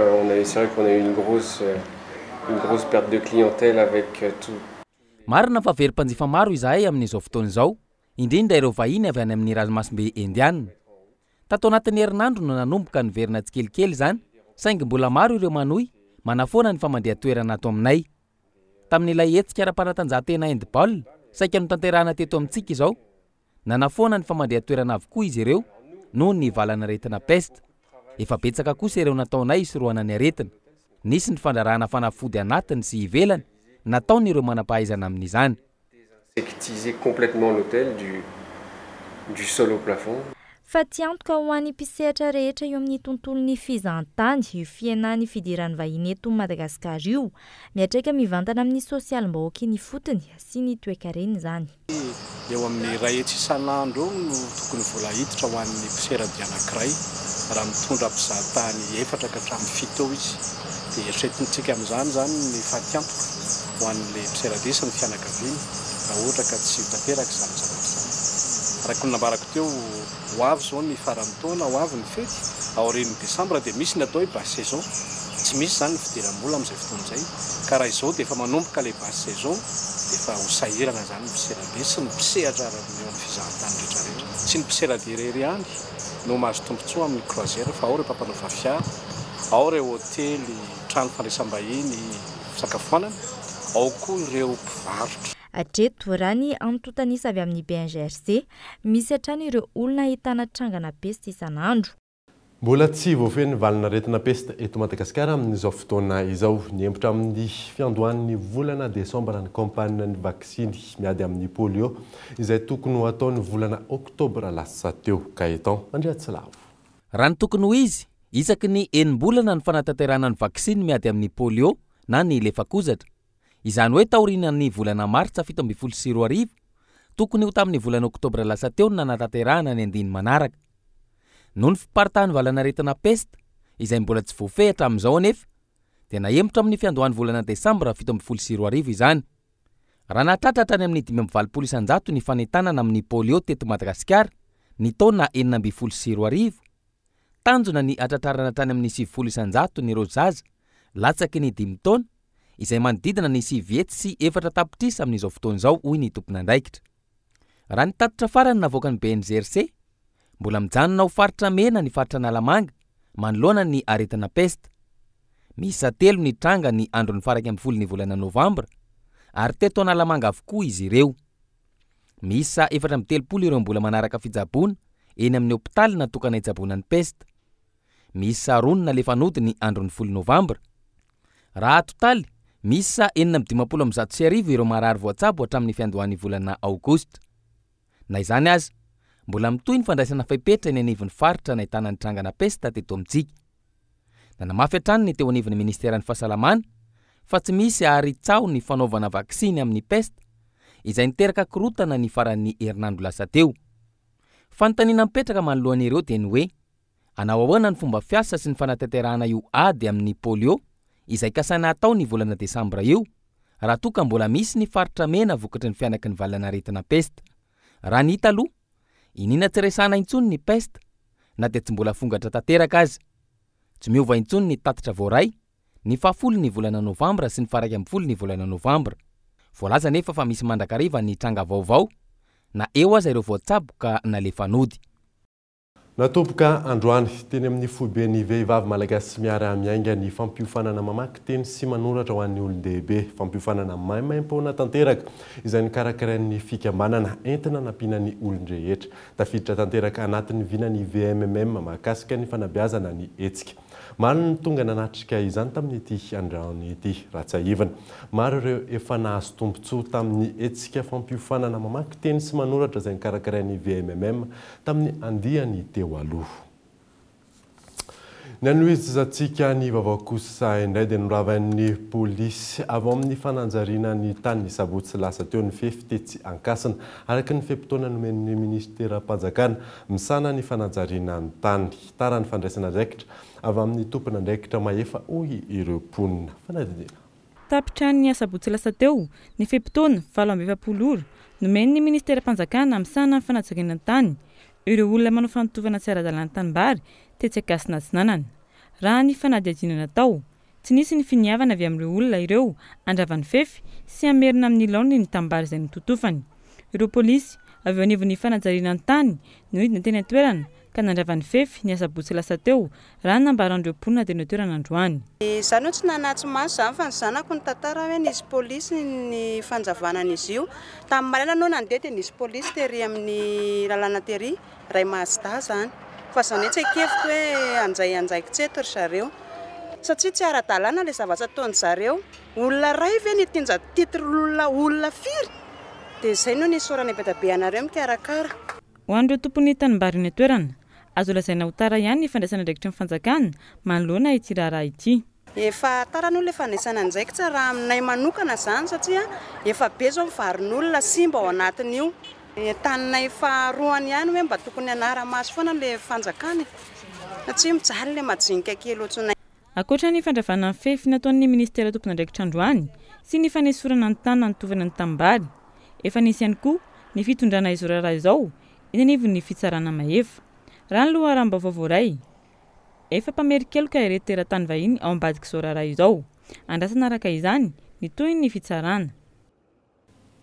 c'est vrai qu'on a eu une grosse perte de clientèle avec tout. Marina fa very mpanjifa maro izahay amin'izao fotoana izao, indrindra ireo vahiny avy any amin'ny ranomasimbe Indiana. Tato anatin'ny herinandro no nanomboka ny verina tsikelikely zany, saingy mbola maro ireo manohy manafoana ny famandeha toerana ato aminay. Tamin'ilay hetsika ara-panatanjahantena handball, saika no tanterahana teto amintsika izao, nanafoana ny famandeha toerana avokoa izy ireo noho ny valanaretina peste. Efa betsaka kosa ireo nataonay isorohana ny aretina. Nisy ny fandrarahana fanafody anatiny sy ivelany, nataon'ireo manampahaizana amin'izany. Sectiser complètement l'hôtel du sol au plafond. Fa tsy antoka ho an'ny mpisehatra rehetra eo amin'ny tontolon'ny fizahantany io fienany fidiran'ny vahiny eto Madagasikara io, miatraika mivantana amin'ny sosialim-bahoaka ny fotony sy ny toe-karena izany. Eo amin'ny ray hetsy isan'andro no tokony vola hiditra ho an'ny mpiserady anankiray raha mitondra mpizahatany 4 ka hatramin'ny 7 izy. Dia eritreretintsika amin'izany zany ny fatiantoka ho an'ilay mpiserady sy ny fianakaviany raha ohatra ka tsy tanteraka izany zavatra izany. Raha nambarako teo ho avy zao ny faran'ny taona, ho avy ny fety aorian'ny Desambra dia misy ny atao hoe basse saison. Tsy misy zany ny fidiram-bola amin'izay fotoana izay. Ka raha izao dia efa manomboka ilay basse saison dia efa ho sahirana zany ny mpiserady sy ny mpisehatra eo amin'ny fizahantany rehetrarehetra. Tsy ny mpiserady irery ihany no mahazo tombontsoa amin'ny croisière fa ao ireo mpampanao fiara, ao ireo hôtely, trano fandraisam-bahiny, fisakafoanana, ao koa ireo mpivarotra. Hatreto raha ny antotanisa avy amin'ny BNGRC, misy hatrany ireo olona ahitana trangana peste isan'andro. Mbola tsy voafeny valanaretina peste eto Madagasikara amin'izao fotoana izao, niembotra amin'ny fiandohan'ny volana Desambra ny kampania ny vaksiny miady amin'ny polio izay tokony ho ataony volana Oktobra lasa teo. Kaetan Andriatsilavo. Raha ny tokony ho izy, isaky ny 9 ny fanatanterahana ny vaksiny miady amin'ny polio na ny lefakozatra. Izany hoe taorina ny volana Martsa 17 tokony ho tamin'ny volana Oktobra lasa teo ny nanatanterahana ny andiny manaraka. Noho ny fiparitahan'ny valanaretina peste izay mbola tsy voafehitra amin'izao anefa, dia naembotra amin'ny fiandohan'ny volana Desambra 17 izany. Raha nahatratra hatrany amin'ny 5,700 ny fanentanana amin'ny polio teto Madagasikara ny taona 2020, tanjona ny atratrarana hatrany amin'ny 700 ny ireo zaza latsaky ny 5 taona izay manodidina ny 7 sy 4 tapitrisa amin'izao fotoana izao hoy ny tompon'andraikitra. Raha ny tatitra farany navoaka ny BNGRC, mbola mijanona ho faritra mena ny faritra Nalamanga manoloana ny aretina peste. Miisa 3 ny tranga ny andro ny faraka amin'ny 10 ny volana Novambra, ary teto Nalamanga avokoa izy ireo. Miisa 430 ireo mbola manaraka fijaboana eny amin'ny hôpitaly natokana hitsaboana ny peste. Misy sa 2 ny andron'ny 10 Novambra. Raha totaly, misy sa 450 ireo marary voatsabo hatramin'ny fiandohan'ny volana Aogositra. Na izany aza, mbola mitohy ny fandraisana faipetra eny anivon'ny faritra nahitana ny trangana peste teto amintsika. Nanamafy hatrany ny teo anivon'ny Ministeran'ny Fahasalamana fa tsy misy ary tsao ny fanaovana vaksiny amin'ny peste izay niteraka korotana ny faran'ny herinandro lasa teo. Fanontaniana mipetraka manoloan'ireo dia ny hoe anao ahoana ny fomba fiasa sy ny fanatanterahana io ady amin'ny polio izay kasana atao ny volana Desambra io raha toa ka mbola misy ny faritra mena vokatry ny fianaky ny valana aretina peste. Raha ny hita aloha, inona tsy resana intsony ny peste na dia tsy mbola fongatra tanteraka azy. Tsy miova intsony ny tatitra voaray ny 10 ny volana Novambra sy ny 11 ny volana Novambra. Voalaza nefa fa misy mandrakariva ny tranga vaovao na eo aza ireo voatsabo ka nalefa nody. Natomboka androany teny amin'ny foibe ny vehivavy malagasy miara-miainga ny fampiofanana mamaky teny sy manoratra ho an'ny olon-dehibe, fampiofanana maimaim-pona tanteraka izay nikarakarain'ny fikambanana entina nampiana ny olon-drehetra. Tafiditra tanteraka anatin'ny vinany VMMM mahakasika ny fanabeazana ny hetsika. Maro ny tonga nanatrika izany tamin'ity androany ity Ratsahivana. Maro ireo efa nahazo tombontsoa tamin'ny hetsika fampiofanana mamaky teny sy manoratra izay nikarakarain'ny VMMM tamin'ny andiany teo aloha. Ny anohizatsika ny vaovao kosa indray dia noravain'ny polisy avy amin'ny fananjariana ny tany sabotsy lasa teo ny fefitetsy ankasina araka ny fepitona nomen'ny ministeram-panjakana misana ny fananjariana ny tany. Tara ny fandraisana andraikitra avy amin'ny tompona andraikitra maefa hoy ireo mponina. Fanadidina. Tapitra ny sabotsy lasa teo ny fepitona 720 nomen'ny ministeram-panjakana misana ny fananjariana ny tany. Ireo olona manao fanotovana tsy ara-dalàna tanimbary tetsy ankasina tsinanana. Raha ny fanadihadiana natao, tsy nisy ny finiavana avy amin'ireo olona ireo andravan'ny fefy sy amerina amin'ny laony ny tanimbary izay nototofany. Ireo polisy avy eo anivon'ny fanajariana ny tany nohidina teny an-toerana ka nandravan'ny fefy ny sabotsy lasa teo raha nambaran'ireo mponina teny an-toerana androany. Izany tsy nanatsy maso zany fa ny zanako ny tantara hoe nisy polisy ny fanjavanan'izy io. Tamin'ny maraina no nandeha dia nisy polisy tery amin'ny lalàna tery Ray Mazda zany. Fa zany tsy ekefiko hoe anjaiko tsetry zareo. Satria tsy ara-dalàna ilay zavatra ataon'ny zareo. Olona ray ve ny tinja titry olona firy. Dia izay no nisy orana betabe anareo mikarakara. Ho an'ireo tompon'ny tanimbary ny toerana, azo lazaina ho tara ihany ny fandraisana andraikitra ny fanjakana manoloana ity raharaha ity. Efa tara n'olona efa andraisana andraikitra raha aminay manokana zany satria efa be zao mivarin'olona simba ao anatin'io. Taninay faharoany ihany hoe mba tokony anara-maso foana ilay fanjakana. Satria mijaly ilay majinika kely ohatranay. Ankoatra ny fandravana ny fefy nataon'ny ministera tompona andraikitra androany sy ny fanesorana ny tany nanotovana ny tanimbary. Efa nisy ihany koa ny fitondrana izao raharaha izao eny anivon'ny fitsarana mahefa. Raha ny loharaham-baovao voaray, efa mpamerikeloka ireto teratany vahiny ao ambadika izao raharaha izao. Andrasana araka izany ny toy ny fitsarana.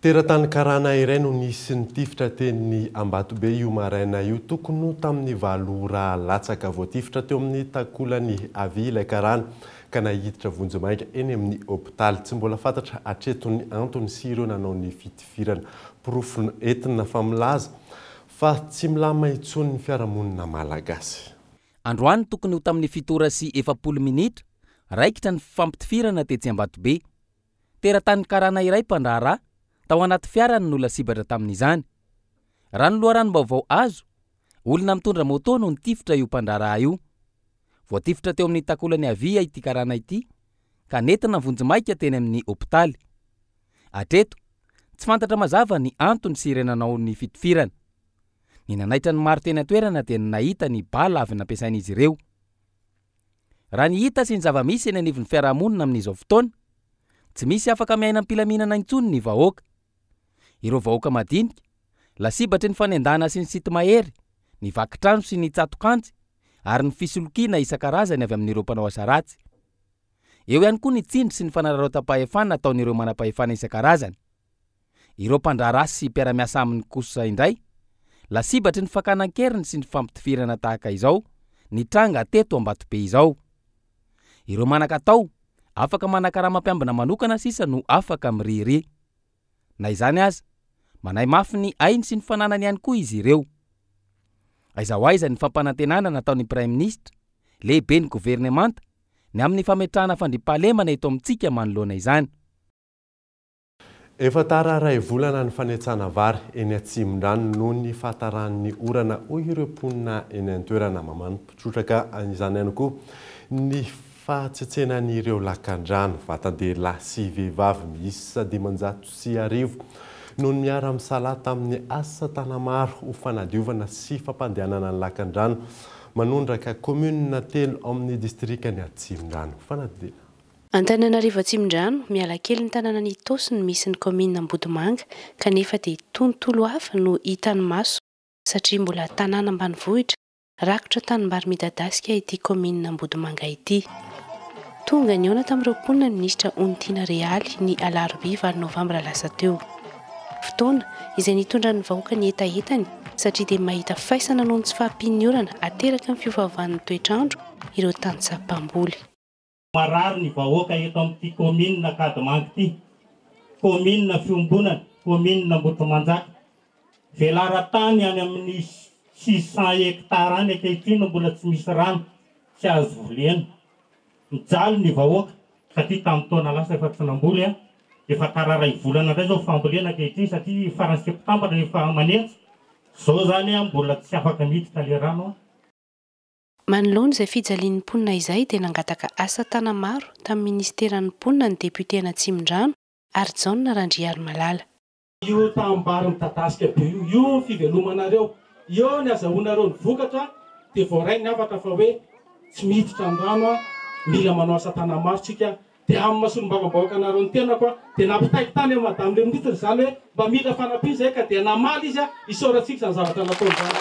Teratany karana iray no nisy nitifitra teny Ambatobe io maraina io tokony tamin'ny 7 raha latsaka voatifitra teo amin'ny takolany avy ilay karana ka nahiditra vonjomaika eny amin'ny hôpitaly. Tsy mbola fantatra hatreto ny antony sy ireo nanao ny fitifirana. Porofo entina familaza fa tsy milama intsony ny fiarahamonina malagasy. Androany tokony ho tamin'ny 7 sy 40 minitra raikitra ny fampitifirana tetsy Ambatobe. Teratany karana iray mpandraharaha tao anaty fiara ny olona sibatra tamin'izany. Raha ny loharanom-baovao azo, olona mitondra moto no nitifitra io mpandraharaha io. Voatifitra teo amin'ny takolany avia ity karana ity ka nentina vonjomaika teny amin'ny hôpitaly. Hatreto, tsy fantatra mazava ny antony sy ireo nanao ny fitifirana. Ny nanaitra ny maro teny an-toerana dia nahita ny bala avy nampiasain'izy ireo. Raha ny hita sy ny zava-misy eny anivon'ny fiarahamonina amin'izao fotoana, tsy misy afaka miaina am-pilaminana intsony ny vahoaka. Ireo vahoaka madinika, lasibatra ny fanendana sy ny sity mahery, ny vakitrano sy ny tsatokantsy, ary ny fisolokiana isan-karazany avy amin'ireo mpanao asa ratsy. Eo ihany koa ny tsindry sy ny fanararotam-pahefana ataon'ireo manam-pahefana isan-karazany. Ireo mpandraharaha sy mpiara-miasa aminy kosa indray, lasibatry ny fakanan-keriny sy ny fampitifirana tahaka izao, ny tranga teto Ambatobe izao. Ireo manan-katao, afaka manakarama-piambina manokana sisa no afaka miriry. Na izany aza, manay mafy ny ainy sy ny fananany ihany koa izy ireo. aiza ho aiza ny fampanantenana nataon'ny prime ministre lehibe ny governemanta ny amin'ny fametrahana fandripahalemana eto amintsika manoloana izany. Efa tara ray volana ny fanetsana vary eny Atsimon-drano noho ny fahataran'ny orana hoy ireo mponina eny an-toerana mamanopotrotraka izany ihany koa ny fahatsetsenan'ireo lakan-drano vatan-dehilahy sy vehivavy miisa 510 noho ny miara-misala tamin'ny asa tana maro ho fanadiovana sy fampandehanana ny lakan-drano manondraka komuna 3 amin'ny distrikany Atsimon-drano. Fanadina Antananarivo Atsimon-drano miala kely ny tanàna ny Tosy ny misy ny komuna Ambodimanga kanefa dia tontolo hafa no hitan'ny maso satria mbola tanàna ambanivohitra rakotra tanimbary midadasika ity komuna Ambodimanga ity. Tonga ny ona tamin'ireo mponina ny ministra Ontina Realy ny alarobia 9 novambra lasa teo. Fotoana izay nitondra ny vahoaka ny etaetany satria dia mahita faisana noho ny tsy fahampian'ny orana ateraka ny fiovaovan'ny toetrandro ireo tanitsam-pamboly. Marary ny vahoaka eto amin'ity komuna Akadimanga ity, komuna Fiombonana, komuna Ambohimanjaka. Velara-tany any amin'ny 600 hektara any ankehitriny mbola tsy misy rano, tsy azo volena. Mijaly ny vahoaka satria tamin'ny taona lasa efa tsy namboly efa tararay volana indray zao fambolena ankehitriny satria farany septambra efa manetsy. Zao zany mbola tsy afaka miditra le rano. Manoloana izay fijalian'ny mponina izay dia nangataka asa tana maro tamin'ny ministeran'ny mponina ny deputé Atsimon-drano Arjaona Randriarymalala. Io tambary midadasika be io fivelomanareo, io ny azahoanareo ny vokatra dia voaray ny afatra fa hoe tsy miditra ny rano mila manao asa tana maro tsika dia amin'ny masolom-bavambahoaka anareo ny tenako dia nampitaiky tany amin'ny madame le ministre zany hoe mba mila fanampiana izay ka dia namaly izy isaorantsika izany zavatra nataony zany.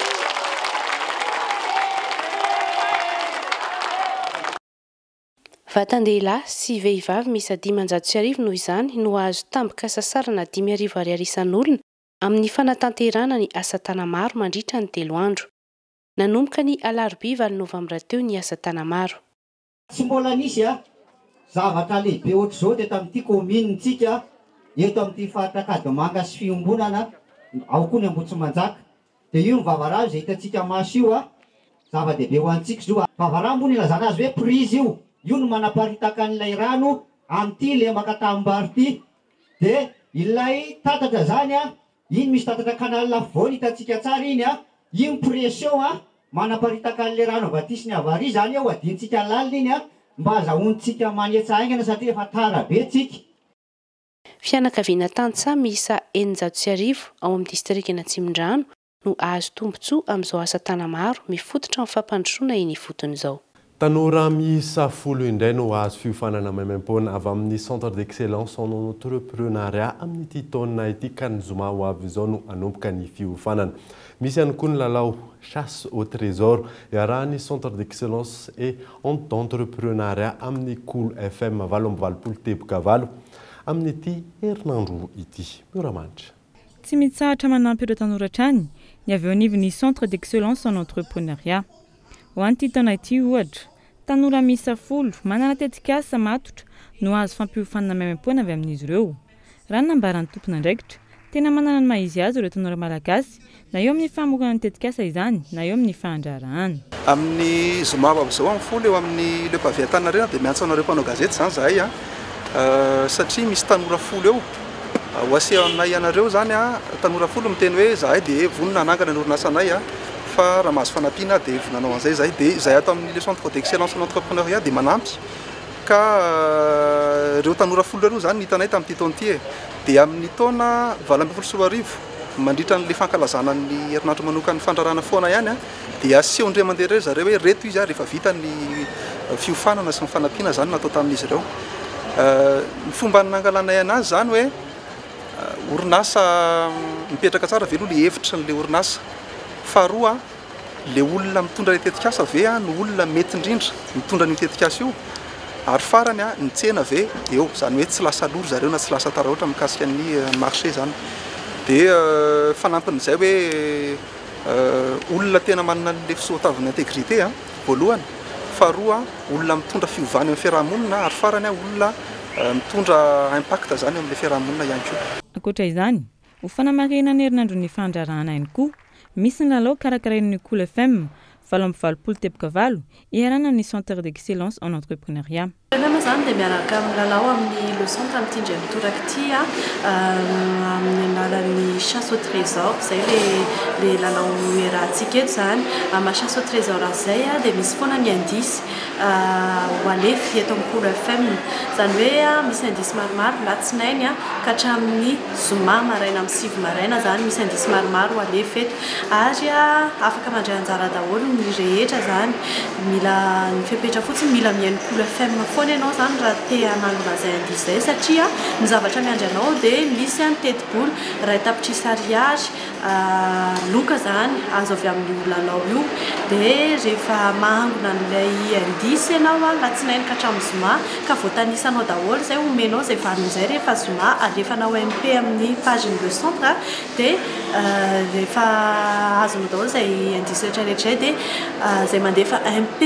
Vatan-dehilahy sy vehivavy miisa 510 noho izany no azo tampoka sasarana 5,000 ariary isan'olona amin'ny fanatanterana ny asa tana maro mandritra ny 3 andro. Nanomboka ny alarobia 9 novambra teo ny asa tana maro. Tsy mbola nisy zavatra lehibe ohatr'izao teto amin'ity kominitsika eto amin'ity faritra Akadimanga sy Fiombonana ao koa ny Ambohimanjaka. Dia io ny vavarano izay hitantsika maso io zava-dehibe ho antsika zao. Vavarano moa ny ilazana azy hoe prizy io. Io no manaparitaka an'ilay rano amin'ity lemaka tambary ity. Dia ilay tatatra zany iny misy tatatra kanal voany hitantsika tsara iny iny pression manaparitaka an'ilay rano avy aty sy ny avy ary zany adintsika lalina iny mba azahoantsika manetsa aingana satria efa tara be tsika. Fianakaviana tantsa miisa 910 ao amin'ny distrikana Atsimon-drano no azo tombotsoa amin'izao asa tana maro mifototra amin'ny fampandrosoana iny foton'izao. Tanora miisa 10 indray no azo fiofanana maimaimpona avy amin'ny centre d'excellence en entrepreneuriat amin'ity taona ity ka ny zoma ho avy izao no anomboka ny fiofanana. Misy ihany koa ny lalao chasse au trésor iarahany centre d'excellence et entrepreneuriat amin'ny Cool FM 8 tebokavalo amin'ity herinandro ity. Mioramandry. Tsy mitsahatra manampy ireo tanora trany ny avy eo anivon'ny centre d'excellence en entrepreneuriat. Ho an'ity taona ity ohatra, tanora miisa 10 manana tetikasa matotra no azo fampiofanana maimaimpona avy amin'izy ireo. Raha nambaran'ny tompona andraikitra, tena manana ny maha-izy azy ireo tanora malagasy na eo amin'ny famokana ny tetikasa izany na eo amin'ny fahandrarahana. Amin'ny zoma avy izao amin'ny folo eo amin'ny le paviatanarena dia miantso anareo mpanao gazety zany zahay satria misy tanora 10 eo. Ho asehanay anareo zany tanora 10 miteny hoe zahay dia vonona anangana ny orinasa anay fa raha mahazo fanampiana dia vonanao an'izay zahay dia zahay ato amin'ny centre d'excellence en entrepreneuriat dia manampy ka ireo tanora 10 ireo zany nitanay tamin'ity taona ity dia amin'ny taona 2024 mandritra n'le fankalazana ny herinandro manokana fandrarana foana ihany dia aseho ndray mandeha ireo zareo hoe reto izy rehefa vita ny fiofanana sy ny fanampiana zany natao tamin'izy ireo. Ny fomba nangalanay anazy zany hoe orinasa mipetraka tsara ve aloha le hevitra n'le orinasa. Faharoa le olona mitondra le tetikasa ve no olona mety indrindra mitondra ny tetikasa io. Ary farany ny tsena ve eo zany hoe tsy lasa loro zareo na tsy lasa tara ohatra mikasika ny marché zany. Dia fanampin'izay hoe olona tena manana le fisoatavana intégrité voalohany. Faharoa olona mitondra fiovany amin'ny fiarahamonina ary farany olona mitondra impact zany amin'ny fiarahamonina ihany koa. Ankoatra izany, ho fanamarihana ny herinandron'ny fandrarahana ihany koa misy ny lalao karakarain'ny Cool FM valo amby valopolo teboka valo iarana amin'ny centre d'excellence en entrepreneuriat. Nama zany dia miaraka amin'ny lalao amin'ny le centre amin'ity indray mitoraka ity amin'ny alalan'ny chasse au trésor zay le lalao iarahantsika eto zany ama chasse au trésor zay dia misy foana ny indice ho alefy eto amin'ny Cool FM zany hoe misy indice maromaro latsinainy ka hatramin'ny zoma maraina amin'ny 7 maraina zany misy indice maromaro ho alefy eto ary afaka mandray anjara daholo ny rehetra zany mila ny fepetra fotsiny mila mihaino Cool FM foana ianao zany raha te hanangona zay indice zay satria ny zavatra miandry anao dia misy teti-bolo raha tapitry ariary loka zany azo avy amin'ny lalao io dia rehefa mahangona n'ilay indice ianao latsinainy ka hatramin'ny zoma ka voatanisanao daholo zay omenao zay valiny zay rehefa zoma alefanao MP amin'ny page le centre dia rehefa azonao daholo zay indice rehetrarehetra dia zay mandefa MP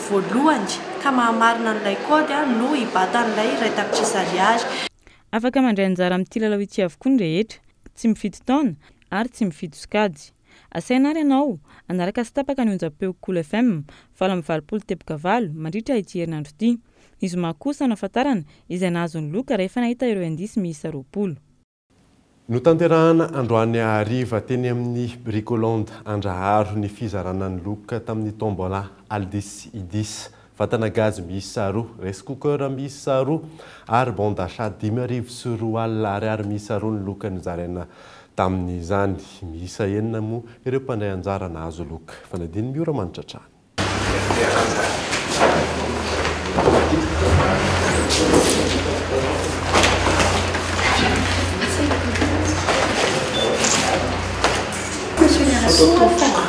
voalohany ka mahamarina n'ilay kody no hibatan'ilay ray tapitry ariary. Afaka mandray anjara amin'ity lalao ity avokoa ny rehetra, tsy mifidy taona ary tsy mifidy sokajy. Asaina ary ianao anaraka sy tapaka ny onjam-peo Cool FM valo amby valopolo teboka valo mandritra ity herinandro ity. Izy zoma kosa no ahafantarana izay nahazo ny loka rehefa nahita ireo indice miisa 20. No tanterahana androany hariva teny amin'ny Bricolande Andraharo ny fizarana ny loka tamin'ny tombola Aldis Idis fatana gaz miisa 2, rice cooker miisa 2 ary bon d'achat 5,4 ariary miisa 2 ny loka nizaraina tamin'izany miisa 9 moa ireo mpandray anjara nahazo loka. Fanadiny miora manitratrany.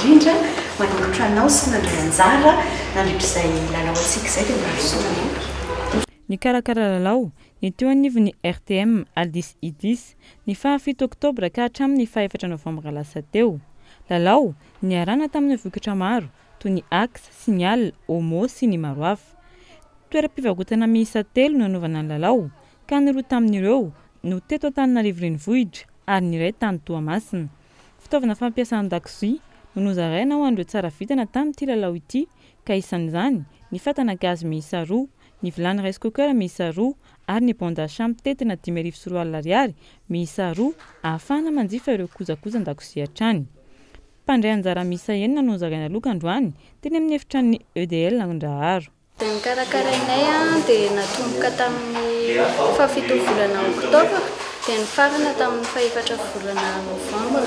Indrindra manolotra anao sy nandray anjara nandritrizay lalao antsika zay dia marasoanao. Ny karakara lalao ny teo anivon'ny RTM Aldis Idis ny 7 oktobra ka hatramin'ny 4 novambra lasa teo. Lalao ny arana tamin'ny vokatra maro toy ny Axe, Signal, Omo sy ny maro hafa. Toeram-pivarotana miisa 3 no nanaovana ny lalao ka ny roa tamin'ireo no teto Antananarivo renivohitra ary ny iray tany Toamasina. Fitaovana fampiasa an-dakozia no nozaraina ho an'ireo tsara vitana tamin'ity lalao ity ka isan'izany ny fatana gaz miisa 2, ny vilany rice cooker miisa 2 ary ny bon d'achat mitetina 5,4 ariary miisa 2 ahafahana manjifa ireo kojakoja an-dakozia hatrany. Mpandray anjara miisa 9 no zaraina loka androany teny amin'ny efitran'ny EDL Andraharo. Ny karakarainay dia natomboka tamin'ny 7 volana oktobra dia ny farana tamin'ny 4 volana novambra.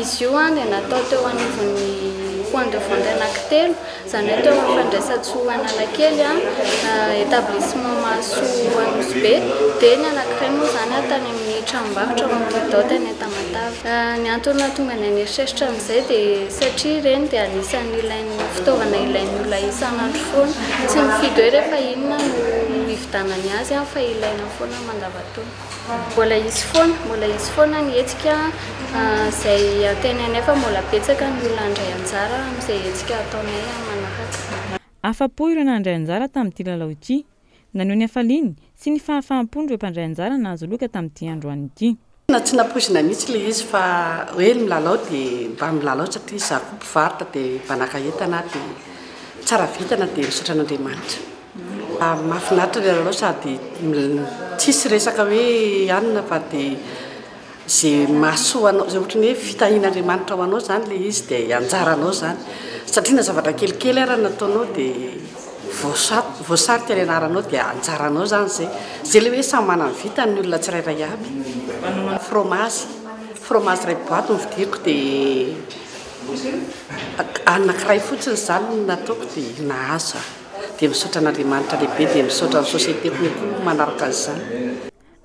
Izy io dia natao teo anivon'ny point de vente anankitelo zany hoe teo amin'ny fandraisan-tsoa Analakely établissement Mahasoa Anosy Be dia ny anankiray moa zany tany amin'ny tranombarotra ao amin'ny Didao teny Tamatavy. Ny antony nahatonga ny haneriteritra amin'izay dia satria ireny dia anisan'ny ilain'ny fitaovana ilain'ny olona isan'andro foana tsy mifidy hoe rehefa inona no hividanany azy fa ilaina foana mandavantaona. Mbola izy foana ny hetsika izay antenanay fa mbola betsaka ny olona handray anjara amin'izay hetsika ataonay manaraka. Afa-po ireo nandray anjara tamin'ity lalao ity, naneho ny hafaliany sy ny fahafahampo ireo mpandray anjara nahazo loka tamin'ity androany ity. Tsy napoizina mihitsy ilay izy fa hoe milalao dia mba milalao satria izaho koa mpivarotra dia mbanaka entana dia tsara vitana dia misaotra an'Andriamanitra. Mahafinaritra ilay lalao sady tsisy resaka hoe anona fa dia izay mahasoa anao izay ohatran'ny hoe fitahian'Andriamanitra ho anao zany ilay izy dia anjaranao zany satria na zavatra kelikely ary nataonao dia voasary ty anaranao dia anjaranao zany zay le hoe samy manana vitany ny olona tsirairay aby. Fromage ray boaty novidiriko dia anankiray fotsiny zany nataoko dia nahazo dia misaotra an'Andriamanitra lehibe dia misaotra ny sosiete kokoa manaraka an'izany.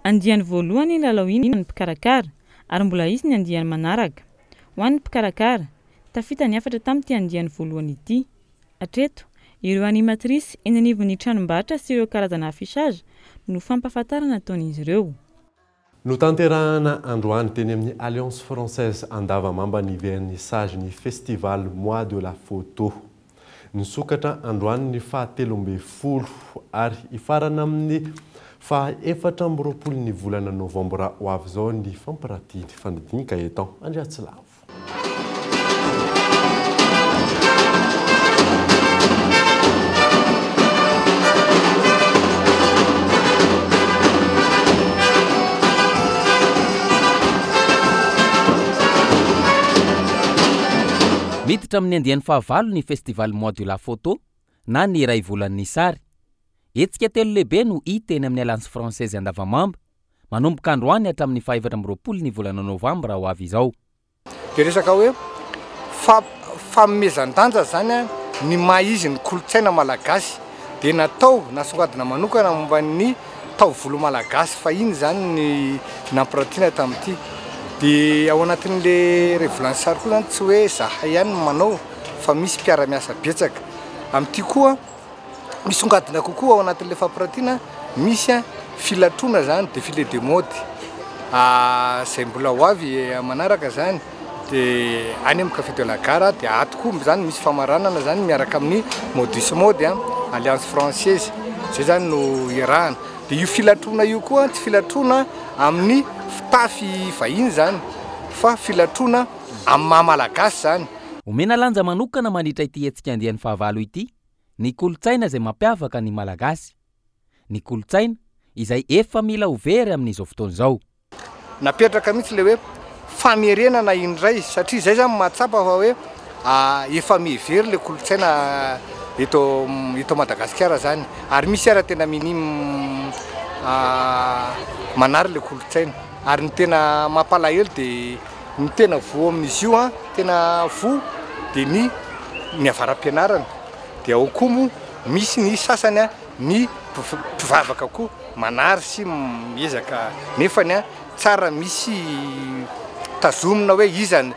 Andiany voalohany lalao iny ny mpikarakara ary mbola izy ny andiany manaraka. Ho an'ny mpikarakara tafita ny afatra tamin'ity andiany voalohany ity. Hatreto ireo animatrice eny anivon'ny tranombarotra sy ireo karazana affichage no fampahafantarana ataon'izy ireo. No tanterahana androany teny amin'ny Alliance Française Andavamamba ny vernissage ny festival Mois de la Photo. Nisokatra androany ny 17 ary ifarana amin'ny 4 ny volana novambra ho avy zao ny fampiratiny fandidinika eto Andriatsilavo. miditra amin'ny andian'ny fahavalo ny festival mois de la photo na ny ray volan'ny sary. Hetsika telo lehibe no hita eny amin'ny alliance française andavamamba manomboka androany hatramin'ny 4 ny volana novambra ho avy izao. Dia resaka hoe famomezan-danja zany ny maizy ny kolotsaina malagasy dia natao nasongadina manokana momba ny taovolo malagasy fa iny zany ny nampirantiana tamin'ity. Dia ao anatin'le revolan'ny sary koa zany tsy hoe zahay ihany manao fa misy mpiara-miasa betsaka. Amin'ity koa misongadina kokoa ao anatin'le fampirantiana misy filatrona zany défilé de mode zay mbola ho avy manaraka zany dia any amin'ny café de la gare dia ato koa zany misy famaranana zany miaraka amin'ny modus mode alliance française zay zany no iarahana. Dia io filatrona io koa tsy filatrona amin'ny fitafy vahiny zany fa filatrona amin'ny maha-malagasy zany. Omena lanja manokana manitra ity hetsika andian'ny fahavalo ity ny kolotsaina izay mampiavaka ny malagasy. Ny kolotsaina izay efa mila overy amin'izao fotoana izao. Napetraka mihitsy le hoe famerenana indray satria zay zany mahatsapa fa hoe efa mihevery le kolotsaina eto Madagasikara zany ary misy ara tena minimy manary le kolotsaina ary ny tena mampalahelo dia ny tena vo amin'izy io tena vo dia ny avaram-pianarana dia ao koa moa misy ny sasany ny mpivavaka koa manary sy miezaka nefany tsara misy tazomina hoe izany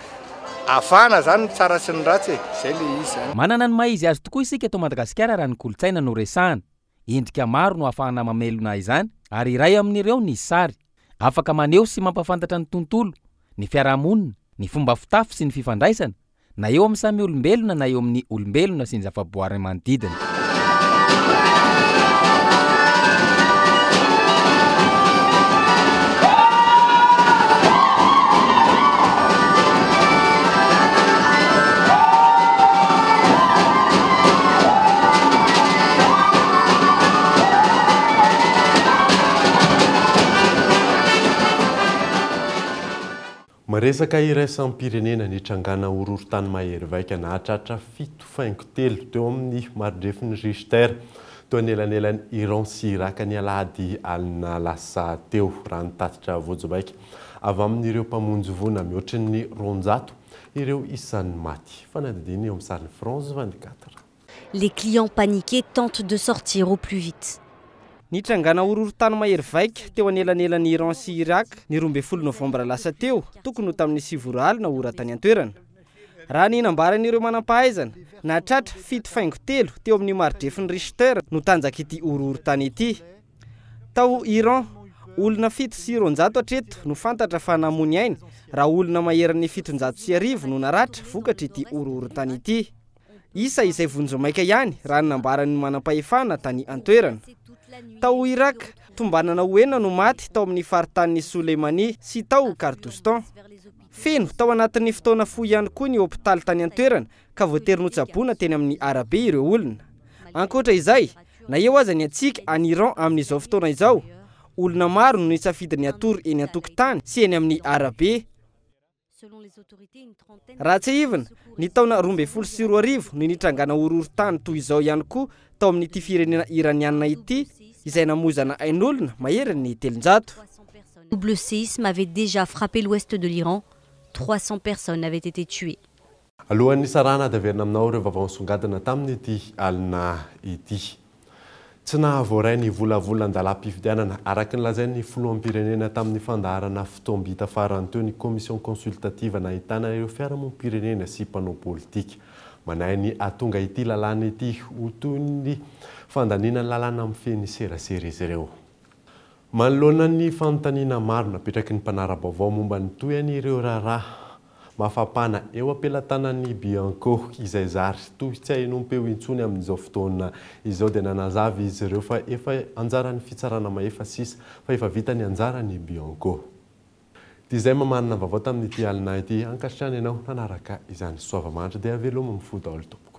afana zany tsara sy ny ratsy zay le izy. Manana ny maizy azy tokoa isika eto Madagasikara raha ny kolotsaina no resahana. Endrika maro no ahafahana mamelona izany ary iray amin'ireo ny sary. Afaka maneho sy mampafantatra ny tontolo, ny fiarahamonina, ny fomba fitafy sy ny fifandraisana na eo amin'ny samy olombelona na eo amin'ny olombelona sy ny zavaboary manodidina. Maresaka iraisampirenena nitrangana horohorontany mahery vaika nahatratra 7.3 teo amin'ny maridrefin'ny Richter teo anelanelan'ny Iran sy Irak ny alahady alina lasa teo raha nitatitra voajobaika avy amin'ireo mpamonjy vona mihoatra ny 200 ireo isan'ny maty. Fanadidiny eo amin'ny sariny France 24. Les clients paniqués tentent de sortir au plus vite. Nitrangana horohorontany mahery vaika teo anelanelan'ny Iran sy Irak ny 12 novambra lasa teo tokony ho tamin'ny 7 alina ora tany an-toerana. Raha ny nambaran'ireo manam-pahaizana nahatratra 7.3 teo amin'ny maridrefin'ny Richter no tanjaka ity horohorontany ity. Tao Iran olona 700 hatreto no fantatra fa namony ainy raha olona maheran'ny 700 no naratra vokatra ity horohorontany ity. Isa izay vonjomaika ihany raha ny nambaran'ny manam-pahefana tany an-toerana. Tao Irak tombanana hoena no maty tao amin'ny faritany Soleimani sy tao Kurdistan. Feno tao anatin'ny fotoana fohy ihany koa ny hôpitaly tany an-toerana ka voatery notsaboana teny amin'ny arabe ireo olona. Ankoatra izay, na eo aza ny atsika any Iran amin'izao fotoana izao, olona maro no nisafidiny atory eny an-tokotany sy eny amin'ny arabe. Raha tsy ivana, ny taona 2024 no nitrangana horohorontany toy izao ihany koa tao amin'ity firenena iraniana ity izay namozana ain'olona maheran'ny 300. Double séisme avait déjà frappé l'ouest de l'Iran. 300 personnes avaient été tuées. Alohan'ny sarana daverina aminao ireo vaovao nisongadina tamin'ity alina ity. Tsy nahavoray ny volavolan-dalam-pifidianana araky ny lazainy filoham-pirenena tamin'ny fandaharana fitombita farany teo ny commission consultative nahitana ireo fiarahamonim-pirenena sy mpanao politika. Manahy ny atonga ity lalàna ity ho toy ny fandaninana lalàna amin'ny feny serasera izy ireo. Manoloana ny fanontaniana maro napetraky ny mpanara-baovao momba ny toyan'ireo raharaha mafapana eo ampelantanan'ny Bianco izay zary toy tsy hainompeo intsony amin'izao fotoana izao dia nanazavy izy ireo fa efa anjaran'ny fitsarana maefa sisa fa efa vita ny anjaran'ny Bianco. Izay mamanana vaovao tamin'ity alina ity ankasitrany ianao nanaraka izany soavamanitra dia veloma mifoda olo tompoko.